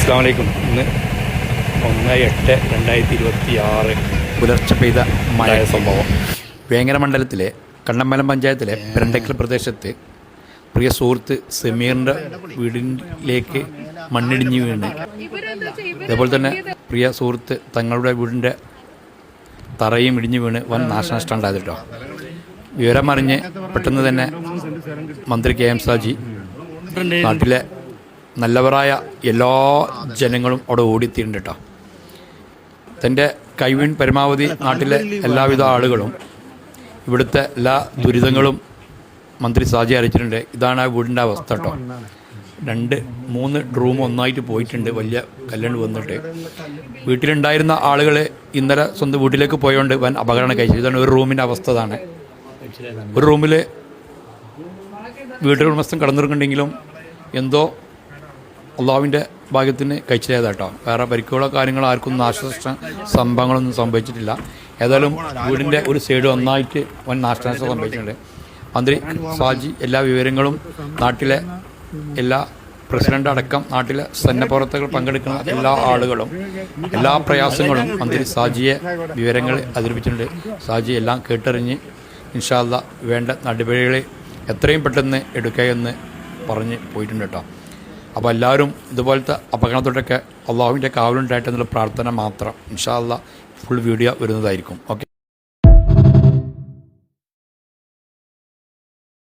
അസ്സാം വലൈക്കും. ഇന്ന് 1/8/2026 പുലർച്ചെ പെയ്ത മഴ സംഭവം. വേങ്ങര മണ്ഡലത്തിലെ കണ്ണമ്പലം പഞ്ചായത്തിലെ പെരണ്ടക്കൽ പ്രദേശത്ത് പ്രിയ സുഹൃത്ത് സമീറിൻ്റെ വീടിലേക്ക് മണ്ണിടിഞ്ഞ് വീണ്, അതേപോലെ തന്നെ പ്രിയ സുഹൃത്ത് തങ്ങളുടെ വീടിൻ്റെ തറയും ഇടിഞ്ഞു വീണ് വൻ നാശനഷ്ടം ഉണ്ടായത് കേട്ടോ. വിവരമറിഞ്ഞ് പെട്ടെന്ന് തന്നെ മന്ത്രി KM ഷാജി, നാട്ടിലെ നല്ലവരായ എല്ലാ ജനങ്ങളും അവിടെ ഓടിയെത്തിയിട്ടുണ്ട് കേട്ടോ. തൻ്റെ കഴിവിൻ പരമാവധി നാട്ടിലെ എല്ലാവിധ ആളുകളും ഇവിടുത്തെ എല്ലാ ദുരിതങ്ങളും മന്ത്രി ഷാജി അറിയിച്ചിട്ടുണ്ട്. ഇതാണ് ആ വീടിൻ്റെ അവസ്ഥ കേട്ടോ. 2-3 റൂം ഒന്നായിട്ട് പോയിട്ടുണ്ട്, വലിയ കല്ലുണ്ട് വന്നിട്ട്. വീട്ടിലുണ്ടായിരുന്ന ആളുകൾ ഇന്നലെ സ്വന്തം വീട്ടിലേക്ക് പോയതുകൊണ്ട് വൻ അപകടം കഴിച്ചു. ഇതാണ് ഒരു റൂമിൻ്റെ അവസ്ഥ. ഇതാണ് ഒരു റൂമിൽ വീട്ടുടമസ്ഥൻ കടന്നിറങ്ങുന്നുണ്ടെങ്കിലും എന്തോ അള്ളാഹുവിൻ്റെ ഭാഗ്യത്തിന് കഴിച്ചതാട്ടോ. വേറെ പരിക്കുകളോ കാര്യങ്ങളോ ആർക്കും നാശനഷ്ട സംഭവങ്ങളൊന്നും സംഭവിച്ചിട്ടില്ല. ഏതായാലും വീടിൻ്റെ ഒരു സൈഡ് ഒന്നായിട്ട് വൻ നാശനഷ്ടം സംഭവിച്ചിട്ടുണ്ട്. മന്ത്രി ഷാജി എല്ലാ വിവരങ്ങളും നാട്ടിലെ എല്ലാ പ്രസിഡന്റ് അടക്കം നാട്ടിലെ സന്നദ്ധപ്രവർത്തകർ പങ്കെടുക്കുന്ന എല്ലാ ആളുകളും എല്ലാ പ്രയാസങ്ങളും മന്ത്രി ഷാജിയെ വിവരങ്ങൾ അവതരിപ്പിച്ചിട്ടുണ്ട്. ഷാജി എല്ലാം കേട്ടറിഞ്ഞ് ഇൻഷാ അല്ലാഹ് വേണ്ട നടപടികൾ എത്രയും പെട്ടെന്ന് എടുക്കുകയെന്ന് പറഞ്ഞ് പോയിട്ടുണ്ട് കേട്ടോ. അപ്പോൾ എല്ലാവരും ഇതുപോലത്തെ അപകടത്തോടൊക്കെ അള്ളാഹുവിൻ്റെ കാവലുണ്ടായിട്ടെന്നുള്ള പ്രാർത്ഥന മാത്രം. ഇൻഷാ അല്ലാഹ് ഫുൾ വീഡിയോ വരുന്നതായിരിക്കും. ഓക്കെ.